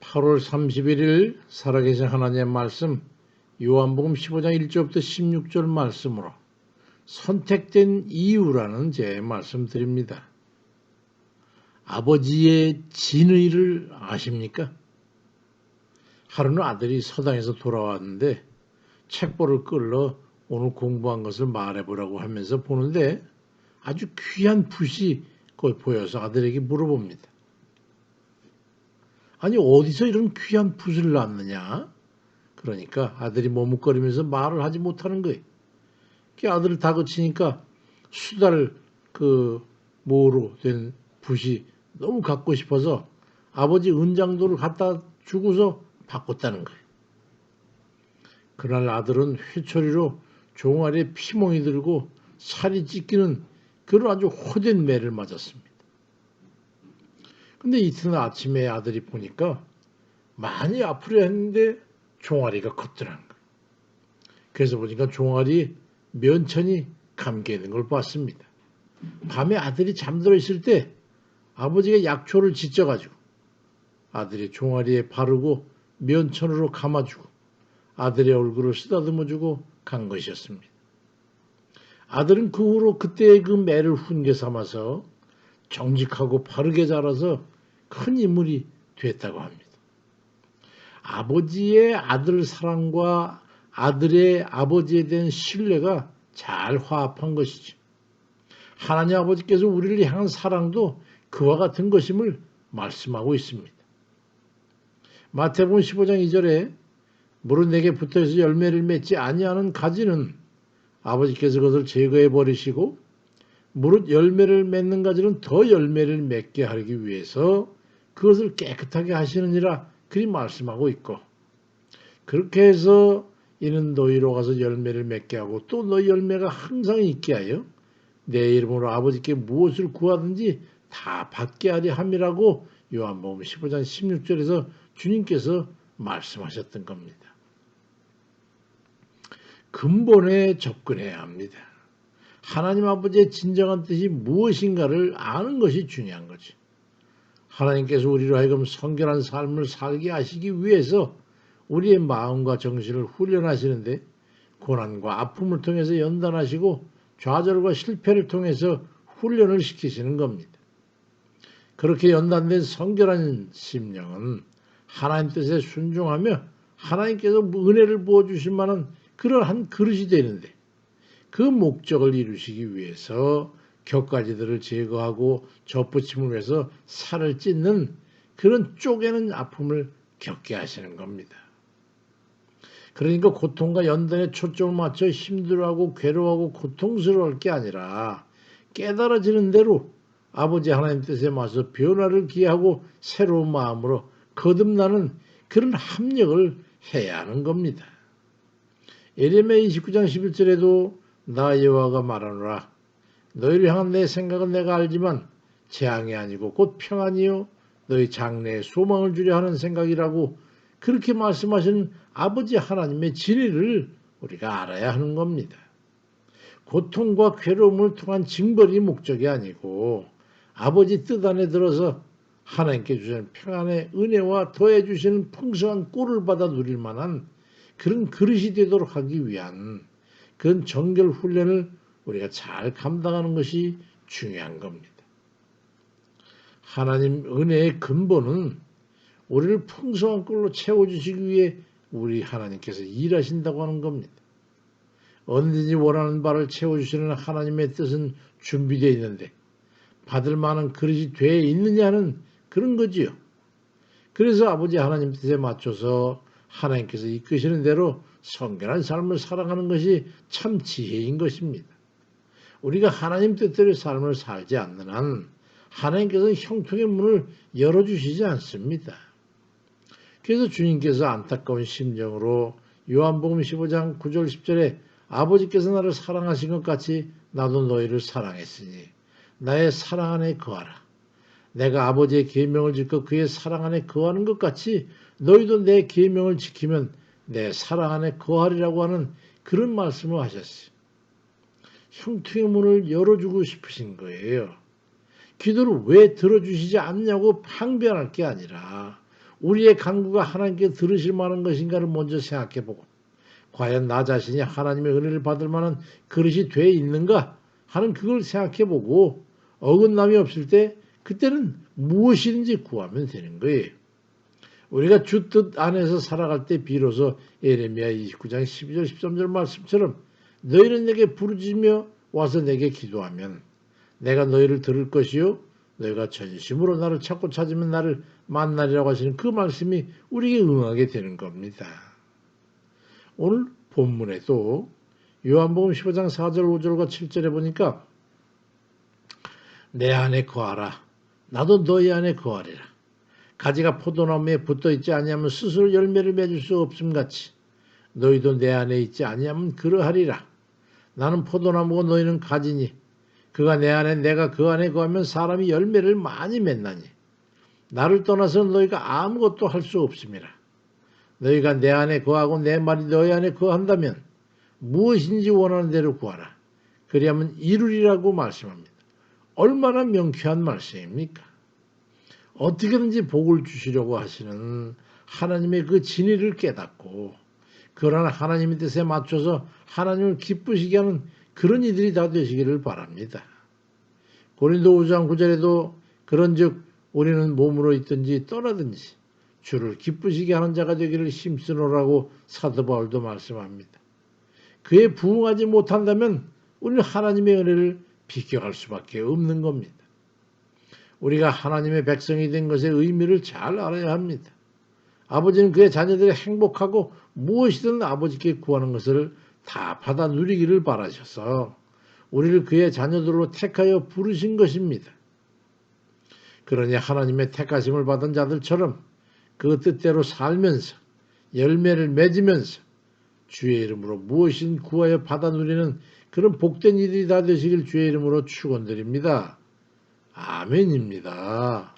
8월 31일 살아계신 하나님의 말씀 요한복음 15장 1절부터 16절 말씀으로 선택된 이유라는 제 말씀드립니다. 아버지의 진의를 아십니까? 하루는 아들이 서당에서 돌아왔는데 책보를 끌러 오늘 공부한 것을 말해보라고 하면서 보는데 아주 귀한 붓이 거기 보여서 아들에게 물어봅니다. 아니 어디서 이런 귀한 붓을 놨느냐? 그러니까 아들이 머뭇거리면서 말을 하지 못하는 거예요. 그 아들을 다그치니까 수달 모로 된 붓이 너무 갖고 싶어서 아버지 은장도를 갖다 주고서 바꿨다는 거예요. 그날 아들은 회초리로 종아리에 피멍이 들고 살이 찢기는 그런 아주 호된 매를 맞았습니다. 근데 이튿날 아침에 아들이 보니까 많이 아프려 했는데 종아리가 컸더라는 거예요. 그래서 보니까 종아리 면천이 감겨 있는 걸 봤습니다. 밤에 아들이 잠들어 있을 때 아버지가 약초를 짓져가지고 아들의 종아리에 바르고 면천으로 감아주고 아들의 얼굴을 쓰다듬어주고 간 것이었습니다. 아들은 그 후로 그때의 그 매를 훈계 삼아서 정직하고 바르게 자라서 큰 인물이 됐다고 합니다. 아버지의 아들 사랑과 아들의 아버지에 대한 신뢰가 잘 화합한 것이죠. 하나님 아버지께서 우리를 향한 사랑도 그와 같은 것임을 말씀하고 있습니다. 마태복음 15장 2절에 무릇 내게 붙어서 열매를 맺지 아니하는 가지는 아버지께서 그것을 제거해 버리시고 무릇 열매를 맺는 가지는 더 열매를 맺게 하기 위해서 그것을 깨끗하게 하시느니라 그리 말씀하고 있고, 그렇게 해서 이는 너희로 가서 열매를 맺게 하고 또 너희 열매가 항상 있게 하여 내 이름으로 아버지께 무엇을 구하든지 다 받게 하리 함이라고 요한복음 15장 16절에서 주님께서 말씀하셨던 겁니다. 근본에 접근해야 합니다. 하나님 아버지의 진정한 뜻이 무엇인가를 아는 것이 중요한 거지. 하나님께서 우리로 하여금 성결한 삶을 살게 하시기 위해서 우리의 마음과 정신을 훈련하시는데 고난과 아픔을 통해서 연단하시고 좌절과 실패를 통해서 훈련을 시키시는 겁니다. 그렇게 연단된 성결한 심령은 하나님 뜻에 순종하며 하나님께서 은혜를 부어주실 만한 그러한 그릇이 되는데, 그 목적을 이루시기 위해서 격가지들을 제거하고 접붙임을 해서 살을 찢는 그런 쪼개는 아픔을 겪게 하시는 겁니다. 그러니까 고통과 연단에 초점을 맞춰 힘들어하고 괴로워하고 고통스러워할 게 아니라 깨달아지는 대로 아버지 하나님 뜻에 맞서 변화를 기하고 새로운 마음으로 거듭나는 그런 합력을 해야 하는 겁니다. 예레미야 29장 11절에도 나 여호와가 말하노라 너희를 향한 내 생각은 내가 알지만 재앙이 아니고 곧 평안이요 너희 장래에 소망을 주려 하는 생각이라고 그렇게 말씀하시는 아버지 하나님의 진리를 우리가 알아야 하는 겁니다. 고통과 괴로움을 통한 징벌이 목적이 아니고 아버지 뜻 안에 들어서 하나님께 주시는 평안의 은혜와 더해 주시는 풍성한 꼴을 받아 누릴 만한 그런 그릇이 되도록 하기 위한 그런 정결 훈련을 우리가 잘 감당하는 것이 중요한 겁니다. 하나님 은혜의 근본은 우리를 풍성한 꼴로 채워주시기 위해 우리 하나님께서 일하신다고 하는 겁니다. 언제든지 원하는 바를 채워주시는 하나님의 뜻은 준비되어 있는데 받을 만한 그릇이 되어 있느냐는 그런 거지요. 그래서 아버지 하나님 뜻에 맞춰서 하나님께서 이끄시는 대로 성결한 삶을 살아가는 것이 참 지혜인 것입니다. 우리가 하나님 뜻대로 삶을 살지 않는 한 하나님께서는 형통의 문을 열어주시지 않습니다. 그래서 주님께서 안타까운 심정으로 요한복음 15장 9절 10절에 아버지께서 나를 사랑하신 것 같이 나도 너희를 사랑했으니 나의 사랑 안에 거하라. 내가 아버지의 계명을 지켜 그의 사랑 안에 거하는 것 같이 너희도 내 계명을 지키면 내 사랑 안에 거하리라고 하는 그런 말씀을 하셨어요. 형통의 문을 열어주고 싶으신 거예요. 기도를 왜 들어주시지 않냐고 항변할 게 아니라 우리의 간구가 하나님께 들으실 만한 것인가를 먼저 생각해 보고 과연 나 자신이 하나님의 은혜를 받을 만한 그릇이 돼 있는가 하는 그걸 생각해 보고 어긋남이 없을 때 그때는 무엇이든지 구하면 되는 거예요. 우리가 주 뜻 안에서 살아갈 때 비로소 예레미야 29장 12절 13절 말씀처럼 너희는 내게 부르짖으며 와서 내게 기도하면 내가 너희를 들을 것이요 너희가 전심으로 나를 찾고 찾으면 나를 만나리라고 하시는 그 말씀이 우리에게 응하게 되는 겁니다. 오늘 본문에도 요한복음 15장 4절 5절과 7절에 보니까 내 안에 거하라 나도 너희 안에 거하리라. 가지가 포도나무에 붙어있지 아니하면 스스로 열매를 맺을 수 없음같이 너희도 내 안에 있지 아니하면 그러하리라. 나는 포도나무고 너희는 가지니 그가 내 안에 내가 그 안에 거하면 사람이 열매를 많이 맺나니 나를 떠나서는 너희가 아무것도 할 수 없음이라. 너희가 내 안에 거하고 내 말이 너희 안에 거한다면 무엇인지 원하는 대로 구하라. 그리하면 이루리라고 말씀합니다. 얼마나 명쾌한 말씀입니까? 어떻게든지 복을 주시려고 하시는 하나님의 그 진리를 깨닫고 그러나 하나님의 뜻에 맞춰서 하나님을 기쁘시게 하는 그런 이들이 다 되시기를 바랍니다. 고린도 5장 9절에도 그런즉 우리는 몸으로 있든지 떠나든지 주를 기쁘시게 하는 자가 되기를 힘쓰노라고 사도 바울도 말씀합니다. 그에 부응하지 못한다면 우리는 하나님의 은혜를 비껴갈 수밖에 없는 겁니다. 우리가 하나님의 백성이 된 것의 의미를 잘 알아야 합니다. 아버지는 그의 자녀들이 행복하고 무엇이든 아버지께 구하는 것을 다 받아 누리기를 바라셔서 우리를 그의 자녀들로 택하여 부르신 것입니다. 그러니 하나님의 택하심을 받은 자들처럼 그 뜻대로 살면서 열매를 맺으면서 주의 이름으로 무엇이든 구하여 받아 누리는 그런 복된 이들이 다 되시길 주의 이름으로 축원드립니다. 아멘입니다.